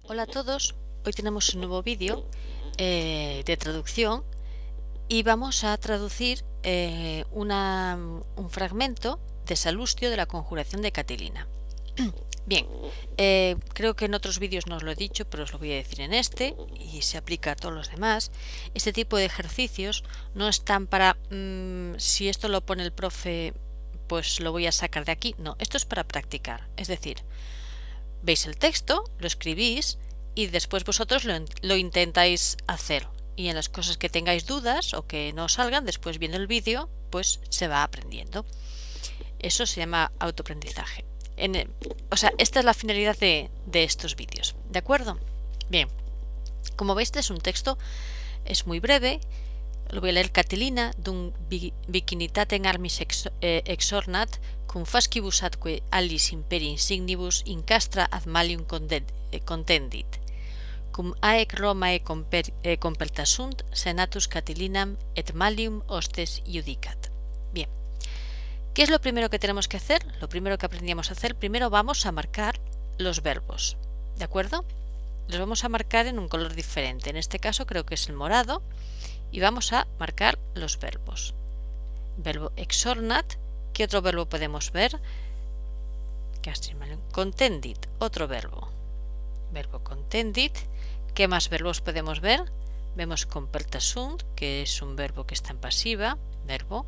Hola a todos, hoy tenemos un nuevo vídeo de traducción y vamos a traducir un fragmento de Salustio de la conjuración de Catilina. Bien, creo que en otros vídeos no os lo he dicho, pero os lo voy a decir en este y se aplica a todos los demás. Este tipo de ejercicios no están para si esto lo pone el profe, pues lo voy a sacar de aquí. No, esto es para practicar, es decir, veis el texto, lo escribís y después vosotros lo intentáis hacer. Y en las cosas que tengáis dudas o que no salgan, después viendo el vídeo, pues se va aprendiendo. Eso se llama autoaprendizaje. O sea, esta es la finalidad de estos vídeos. ¿De acuerdo? Bien, como veis, este es un texto, es muy breve. Lo voy a leer. Catilina dum vicinitatem armis exornat cum fascibus atque allis imperi insignibus in castra ad malium contendit, cum aec Romae compelta sunt senatus Catilinam et malium hostes iudicat. Bien, ¿qué es lo primero que tenemos que hacer? Lo primero que aprendíamos a hacer, primero vamos a marcar los verbos, ¿de acuerdo? Los vamos a marcar en un color diferente, en este caso creo que es el morado, y vamos a marcar los verbos. Verbo exornat, ¿qué otro verbo podemos ver? Contendit, otro verbo. Verbo contendit. ¿Qué más verbos podemos ver? Vemos compelta sunt, que es un verbo que está en pasiva, verbo.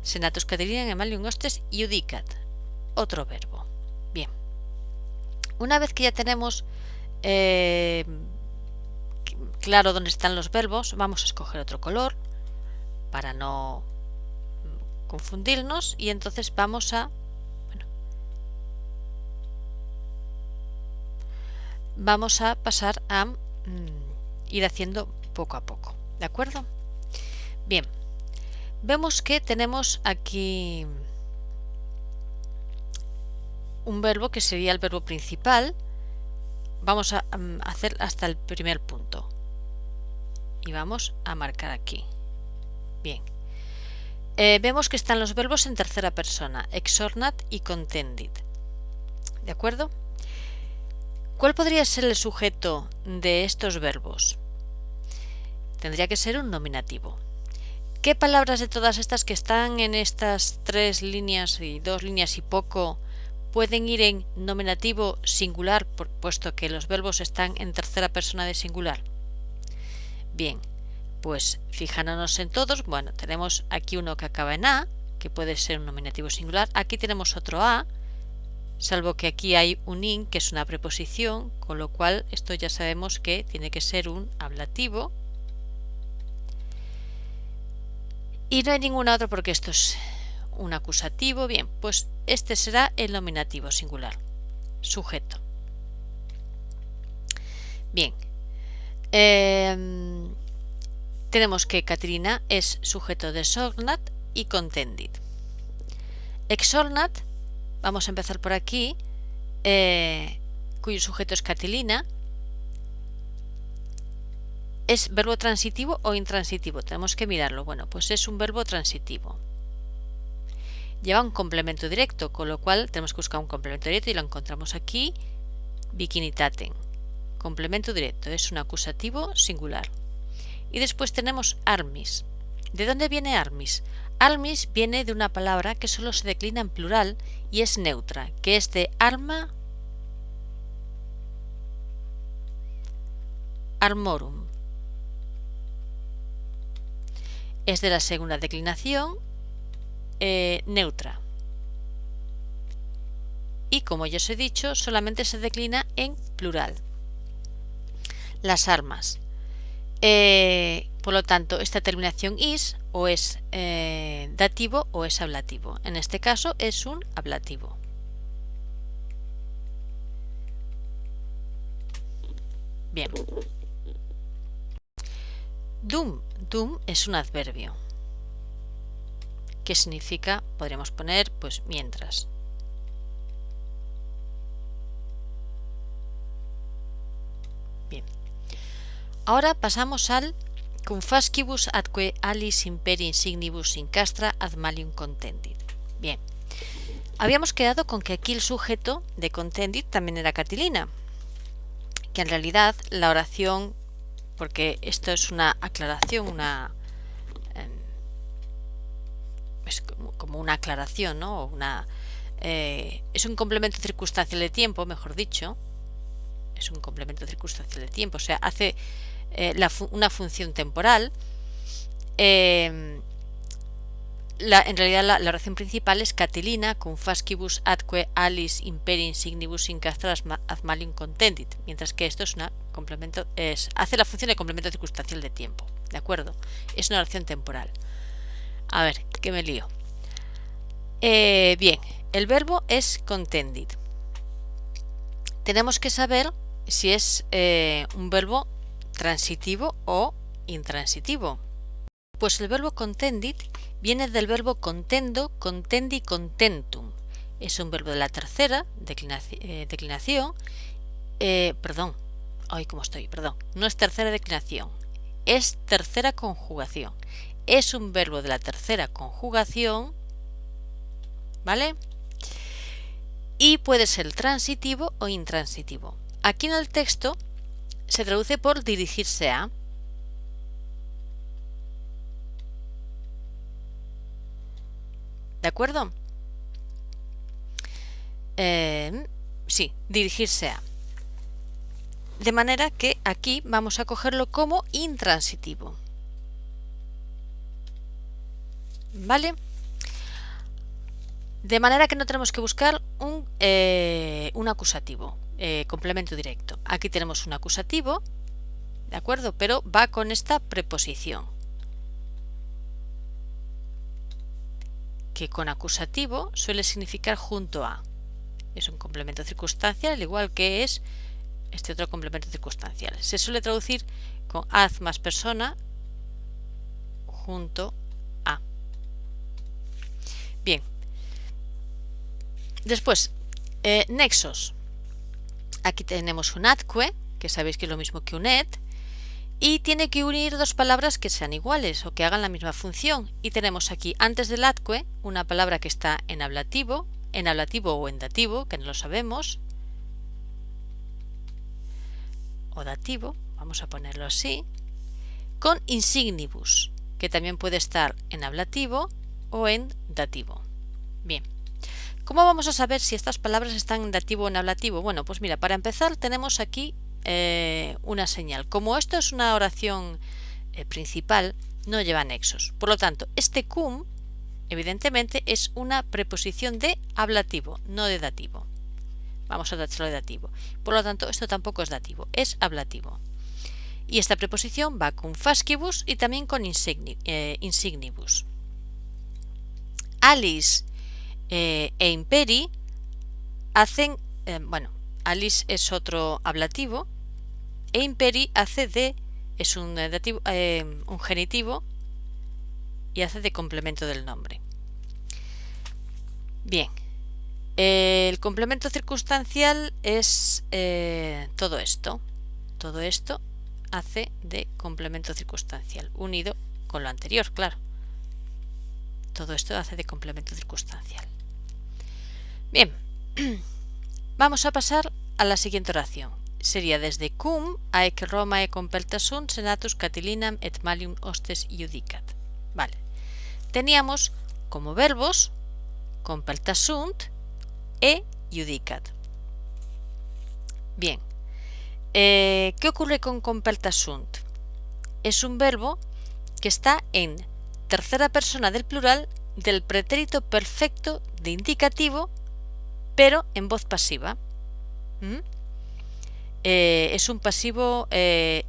Senatus Catilina en malium hostes iudicat, otro verbo. Bien. Una vez que ya tenemos claro dónde están los verbos, vamos a escoger otro color para no confundirnos y entonces vamos a pasar a ir haciendo poco a poco, ¿de acuerdo? Bien, vemos que tenemos aquí un verbo que sería el verbo principal. Vamos a hacer hasta el primer punto y vamos a marcar aquí. Bien, vemos que están los verbos en tercera persona, exornat y contendit, ¿de acuerdo? ¿Cuál podría ser el sujeto de estos verbos? Tendría que ser un nominativo. ¿Qué palabras de todas estas que están en estas 3 líneas y 2 líneas y poco pueden ir en nominativo singular, puesto que los verbos están en tercera persona de singular? Bien, pues fijándonos en todos, bueno, tenemos aquí uno que acaba en A, que puede ser un nominativo singular. Aquí tenemos otro A, salvo que aquí hay un in, que es una preposición, con lo cual esto ya sabemos que tiene que ser un ablativo. Y no hay ninguna otra porque esto es un acusativo. Bien, pues este será el nominativo singular, sujeto. Bien, tenemos que Catilina es sujeto de exornat y contendit. Exornat, vamos a empezar por aquí, cuyo sujeto es Catilina. ¿Es verbo transitivo o intransitivo? Tenemos que mirarlo. Bueno, pues es un verbo transitivo. Lleva un complemento directo, con lo cual tenemos que buscar un complemento directo y lo encontramos aquí, vicinitatem. Complemento directo, es un acusativo singular. Y después tenemos armis. ¿De dónde viene armis? Armis viene de una palabra que solo se declina en plural y es neutra, que es de arma, armorum. Es de la segunda declinación neutra. Y como ya os he dicho, solamente se declina en plural. Las armas. Por lo tanto, esta terminación is o es dativo o es ablativo. En este caso es un ablativo. Bien. Dum. Dum es un adverbio. ¿Qué significa? Podríamos poner, pues, mientras. Bien. Ahora pasamos al cum fascibus atque allis imperi insignibus in castra ad malium contendit. Bien. Habíamos quedado con que aquí el sujeto de contendit también era Catilina. que en realidad la oración, porque esto es una aclaración, es como una aclaración, ¿no? Es un complemento circunstancial de tiempo, mejor dicho. Es un complemento circunstancial de tiempo, o sea, hace una función temporal. En realidad la oración principal es Catilina cum fascibus atque alis imperi insignibus in castras ad malium contendit, mientras que esto es hace la función de complemento circunstancial de tiempo, ¿de acuerdo? Es una oración temporal. A ver, que me lío. Bien, el verbo es contendit. Tenemos que saber si es un verbo transitivo o intransitivo. Pues el verbo contendit viene del verbo contendo, contendi, contentum. Es un verbo de la tercera declinación. Perdón, no es tercera declinación, es tercera conjugación. Es un verbo de la tercera conjugación, ¿vale? Y puede ser transitivo o intransitivo. Aquí en el texto se traduce por dirigirse a. ¿De acuerdo? Sí, dirigirse a. De manera que aquí vamos a cogerlo como intransitivo. ¿Vale? De manera que no tenemos que buscar un acusativo, complemento directo. Aquí tenemos un acusativo, ¿de acuerdo? Pero va con esta preposición, que con acusativo suele significar junto a. Es un complemento circunstancial, al igual que es este otro complemento circunstancial. Se suele traducir con ad más persona junto a. Bien. Después, nexos. Aquí tenemos un atque, que sabéis que es lo mismo que un et, y tiene que unir dos palabras que sean iguales o que hagan la misma función. Y tenemos aquí, antes del atque, una palabra que está en ablativo o en dativo, que no lo sabemos, o dativo, vamos a ponerlo así, con insignibus, que también puede estar en ablativo o en dativo. Bien. ¿Cómo vamos a saber si estas palabras están en dativo o en ablativo? Bueno, pues mira, para empezar tenemos aquí una señal. Como esto es una oración principal, no lleva nexos. Por lo tanto, este cum, evidentemente, es una preposición de ablativo, no de dativo. Vamos a tacharlo de dativo. Por lo tanto, esto tampoco es dativo, es ablativo. Y esta preposición va con fascibus y también con insignibus. Alice e imperi hacen, Alice es otro ablativo e imperi es un genitivo y hace de complemento del nombre. Bien, el complemento circunstancial es todo esto hace de complemento circunstancial, unido con lo anterior, claro. Todo esto hace de complemento circunstancial. Bien, vamos a pasar a la siguiente oración. Sería desde cum aec Romae compelta sunt senatus Catilinam et malium hostes iudicat. Vale. Teníamos como verbos compelta sunt e iudicat. Bien. ¿Qué ocurre con compelta sunt? Es un verbo que está en tercera persona del plural del pretérito perfecto de indicativo, pero en voz pasiva. Es un pasivo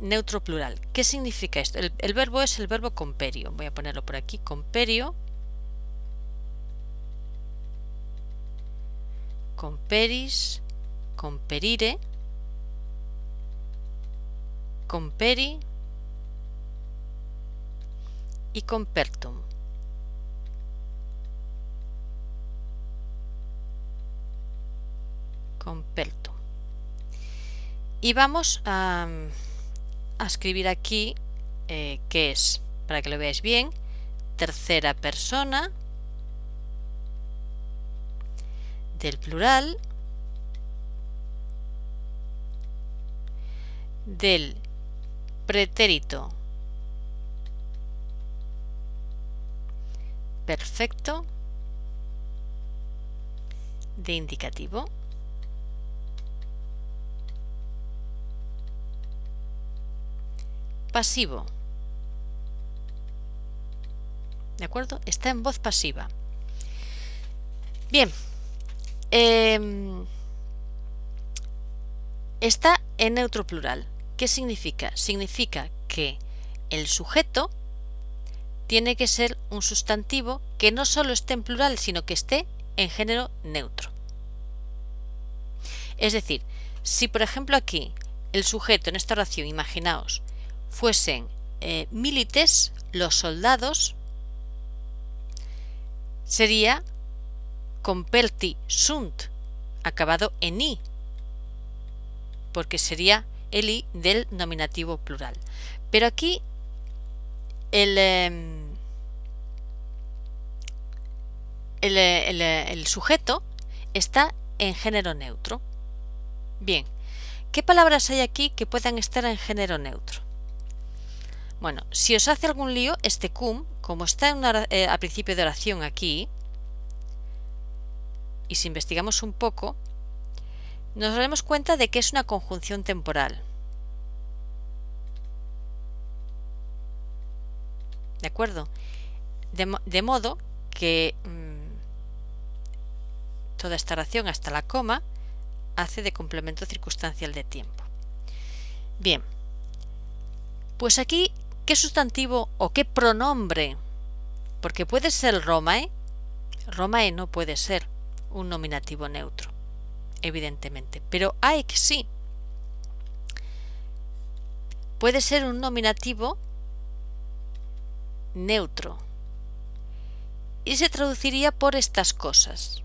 neutro plural. ¿Qué significa esto? El verbo es el verbo comperio. Voy a ponerlo por aquí. Comperio. Comperis. Comperire. Comperi. Y compertum. Compertum. Y vamos a escribir aquí que es, para que lo veáis bien, tercera persona del plural del pretérito perfecto de indicativo. Pasivo. ¿De acuerdo? Está en voz pasiva. Bien. Está en neutro plural. ¿Qué significa? Significa que el sujeto tiene que ser un sustantivo que no solo esté en plural, sino que esté en género neutro. Es decir, si por ejemplo aquí el sujeto en esta oración, imaginaos, fuesen milites, los soldados, sería compelti sunt, acabado en i, porque sería el i del nominativo plural. Pero aquí el sujeto está en género neutro. Bien, ¿qué palabras hay aquí que puedan estar en género neutro? Bueno, si os hace algún lío, este cum, como está a principio de oración aquí, y si investigamos un poco, nos daremos cuenta de que es una conjunción temporal. ¿De acuerdo? De modo que toda esta oración hasta la coma hace de complemento circunstancial de tiempo. Bien, pues aquí, ¿qué sustantivo o qué pronombre? Porque puede ser Romae. Romae no puede ser un nominativo neutro, evidentemente, pero hay que sí. Puede ser un nominativo neutro y se traduciría por estas cosas.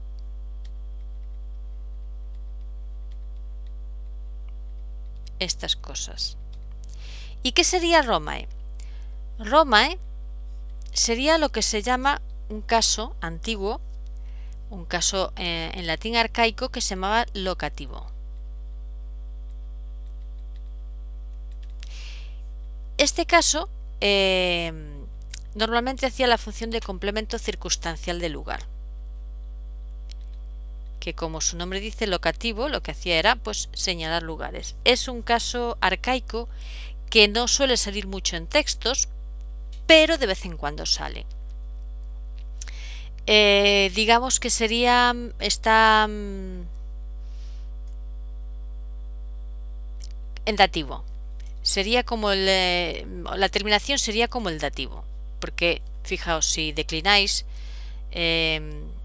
Estas cosas. ¿Y qué sería Romae? Romae sería lo que se llama un caso antiguo, un caso en latín arcaico que se llamaba locativo. Este caso normalmente hacía la función de complemento circunstancial del lugar, que como su nombre dice, locativo, lo que hacía era pues señalar lugares. Es un caso arcaico que no suele salir mucho en textos, pero de vez en cuando sale. Digamos que sería en dativo. Sería como la terminación sería como el dativo, porque fijaos, si declináis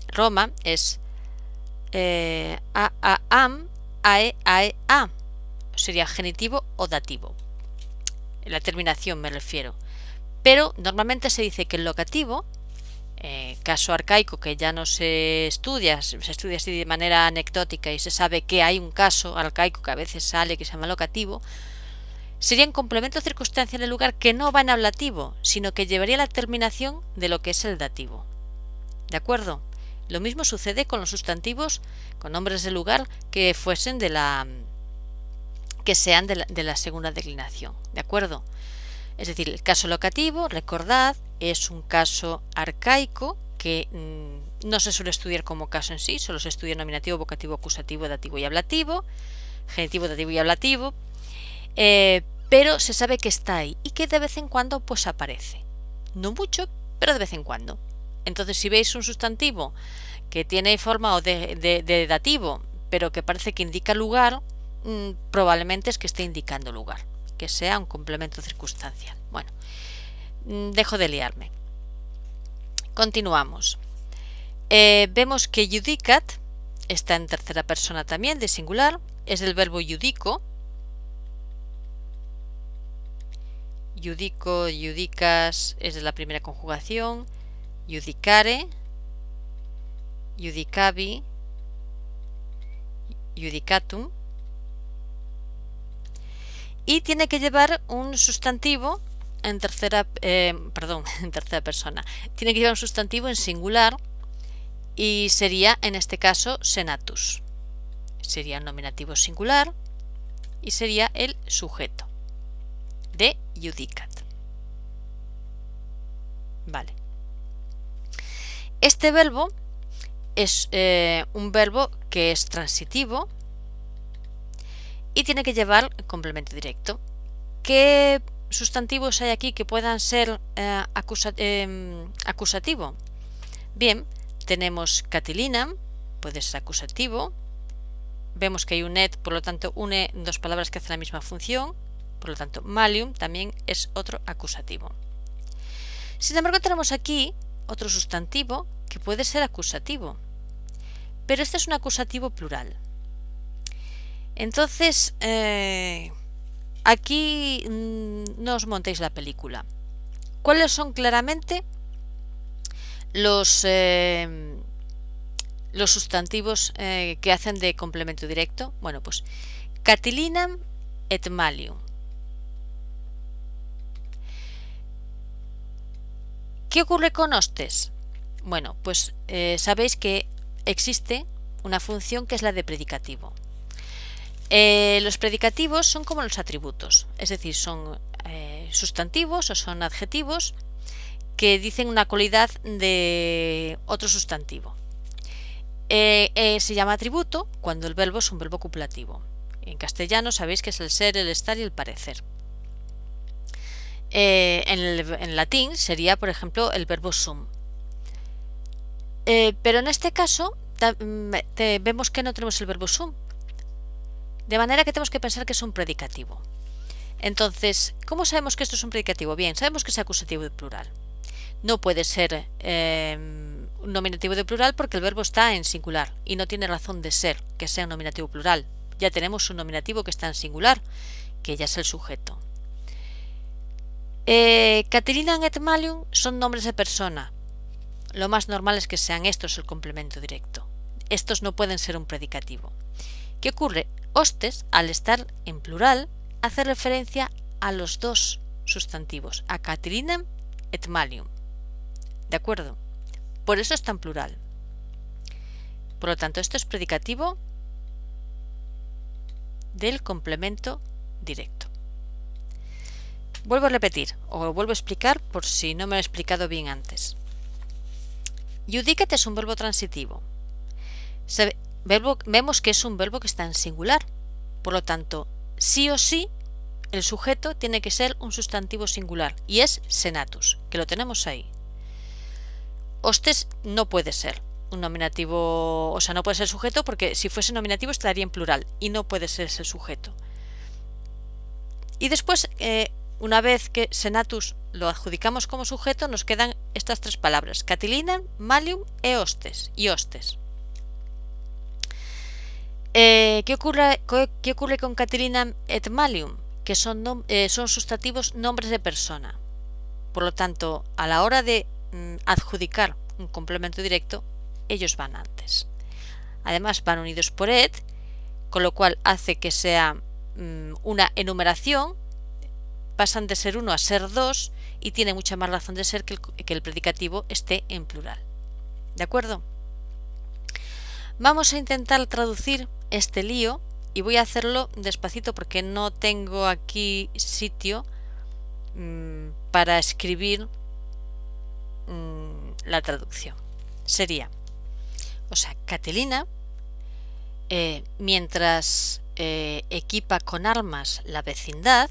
Roma es am, ae, ae, a, sería genitivo o dativo, la terminación me refiero, pero normalmente se dice que el locativo, caso arcaico que ya no se estudia así de manera anecdótica y se sabe que hay un caso arcaico que a veces sale que se llama locativo, sería un complemento circunstancial en el lugar que no va en ablativo, sino que llevaría la terminación de lo que es el dativo. ¿De acuerdo? Lo mismo sucede con los sustantivos, con nombres de lugar que fuesen que sean de la segunda declinación. ¿De acuerdo? Es decir, el caso locativo, recordad, es un caso arcaico que no se suele estudiar como caso en sí, solo se estudia nominativo, vocativo, acusativo, dativo y ablativo, genitivo, dativo y ablativo, pero se sabe que está ahí y que de vez en cuando pues aparece. No mucho, pero de vez en cuando. Entonces, si veis un sustantivo que tiene forma de dativo, pero que parece que indica lugar, probablemente es que esté indicando lugar, que sea un complemento circunstancial. Bueno, dejo de liarme. Continuamos. Vemos que judicat está en tercera persona también, de singular, es del verbo judico. Judico, judicas es de la primera conjugación, judicare, judicavi, judicatum, y tiene que llevar un sustantivo en tercera persona. Tiene que llevar un sustantivo en singular y sería en este caso senatus. Sería un nominativo singular y sería el sujeto. de judicat. Vale. Este verbo es un verbo que es transitivo y tiene que llevar complemento directo. ¿Qué sustantivos hay aquí que puedan ser acusativo? Bien, tenemos Catilinam, puede ser acusativo. Vemos que hay un et, por lo tanto une dos palabras que hacen la misma función. Por lo tanto, Malium también es otro acusativo. Sin embargo, tenemos aquí otro sustantivo que puede ser acusativo, pero este es un acusativo plural. Entonces, aquí no os montéis la película. ¿Cuáles son claramente los sustantivos que hacen de complemento directo? Bueno, pues Catilinam et Malium. ¿Qué ocurre con hostes? Bueno, pues sabéis que existe una función que es la de predicativo. Los predicativos son como los atributos, es decir, son sustantivos o son adjetivos que dicen una cualidad de otro sustantivo. Se llama atributo cuando el verbo es un verbo copulativo. En castellano sabéis que es el ser, el estar y el parecer. En latín sería, por ejemplo, el verbo sum. Pero en este caso vemos que no tenemos el verbo sum, de manera que tenemos que pensar que es un predicativo. Entonces, ¿cómo sabemos que esto es un predicativo? Bien, sabemos que es acusativo de plural. No puede ser un nominativo de plural porque el verbo está en singular y no tiene razón de ser que sea un nominativo plural. Ya tenemos un nominativo que está en singular, que ya es el sujeto. Catilinam et Malium son nombres de persona. Lo más normal es que sean estos el complemento directo. Estos no pueden ser un predicativo. ¿Qué ocurre? Hostes, al estar en plural, hace referencia a los dos sustantivos, a Catilinam et Malium. ¿De acuerdo? Por eso está en plural. Por lo tanto, esto es predicativo del complemento directo. Vuelvo a repetir, o vuelvo a explicar por si no me lo he explicado bien antes. Judicat es un verbo transitivo. Vemos que es un verbo que está en singular. Por lo tanto, sí o sí, el sujeto tiene que ser un sustantivo singular, y es senatus, que lo tenemos ahí. Hostes no puede ser un nominativo, o sea, no puede ser sujeto porque si fuese nominativo estaría en plural, y no puede ser ese sujeto. Y después, una vez que senatus lo adjudicamos como sujeto, nos quedan estas tres palabras: Catilinam, Malium e hostes, y hostes. ¿Qué ocurre con Catilinam et Malium? Que son sustantivos nombres de persona. Por lo tanto, a la hora de adjudicar un complemento directo, ellos van antes. Además, van unidos por et, con lo cual hace que sea una enumeración. Pasan de ser uno a ser dos y tiene mucha más razón de ser que el predicativo esté en plural. ¿De acuerdo? Vamos a intentar traducir este lío y voy a hacerlo despacito porque no tengo aquí sitio para escribir la traducción. Sería, o sea, Catilina, mientras equipa con armas la vecindad,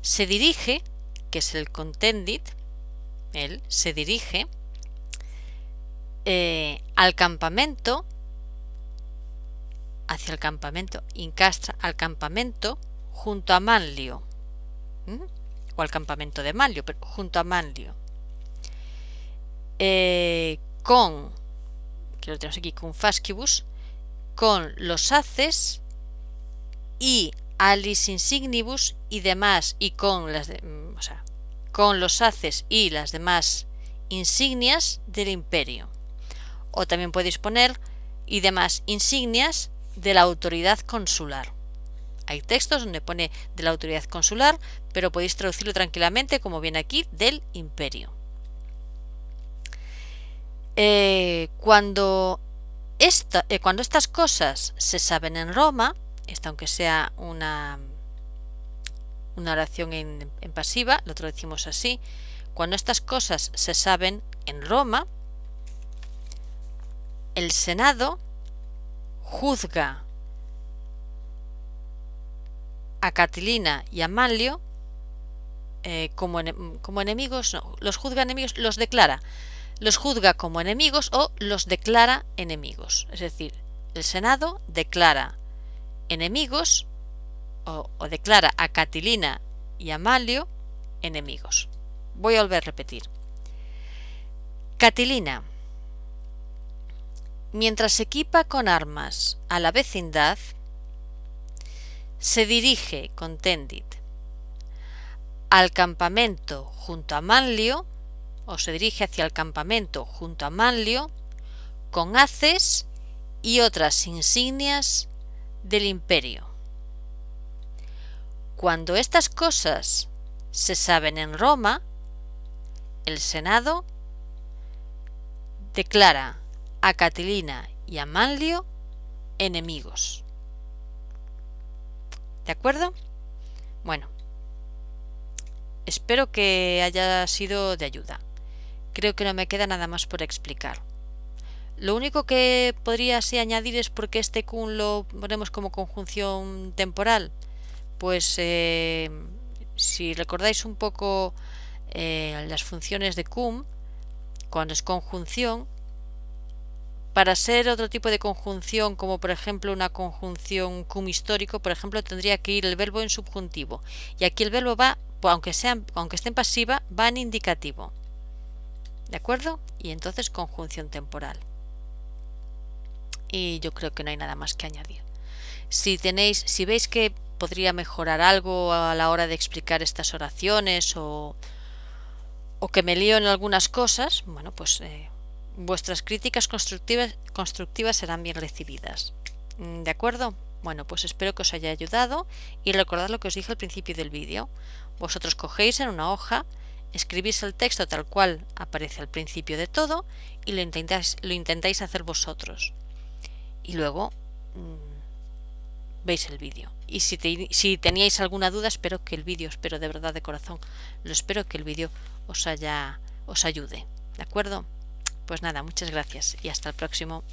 se dirige, que es el contendit, él se dirige al campamento, hacia el campamento, incastra al campamento junto a Manlio, o al campamento de Manlio, pero junto a Manlio, con, que lo tenemos aquí, con fascibus, con los haces y alis insignibus y demás, y con las con los haces y las demás insignias del imperio. O también podéis poner y demás insignias de la autoridad consular. Hay textos donde pone de la autoridad consular, pero podéis traducirlo tranquilamente como viene aquí, del imperio. Cuando estas cosas se saben en Roma, esta aunque sea una oración en pasiva, lo traducimos así. Cuando estas cosas se saben en Roma, el Senado juzga a Catilina y a Manlio como enemigos, no, los juzga enemigos, los juzga como enemigos o los declara enemigos. Es decir, el Senado declara enemigos o declara a Catilina y a Manlio enemigos. Voy a volver a repetir. Catilina, mientras equipa con armas a la vecindad, se dirige, contendit, al campamento junto a Manlio, o se dirige hacia el campamento junto a Manlio, con haces y otras insignias del imperio. Cuando estas cosas se saben en Roma, el Senado declara a Catilina y a Manlio enemigos. ¿De acuerdo? Bueno, espero que haya sido de ayuda. Creo que no me queda nada más por explicar. Lo único que podría así añadir es porque este cum lo ponemos como conjunción temporal. Pues si recordáis un poco las funciones de cum, cuando es conjunción, para ser otro tipo de conjunción, como por ejemplo una conjunción cum histórico, por ejemplo, tendría que ir el verbo en subjuntivo. Y aquí el verbo va, aunque esté en pasiva, va en indicativo. ¿De acuerdo? Y entonces conjunción temporal. Y yo creo que no hay nada más que añadir. Si veis que podría mejorar algo a la hora de explicar estas oraciones o que me lío en algunas cosas, bueno, pues vuestras críticas constructivas serán bien recibidas. ¿De acuerdo? Bueno, pues espero que os haya ayudado y recordad lo que os dije al principio del vídeo. Vosotros cogéis en una hoja, escribís el texto tal cual aparece al principio de todo y lo intentáis hacer vosotros. Y luego veis el vídeo. Y si teníais alguna duda, espero de verdad de corazón, espero que el vídeo os ayude. ¿De acuerdo? Pues nada, muchas gracias y hasta el próximo.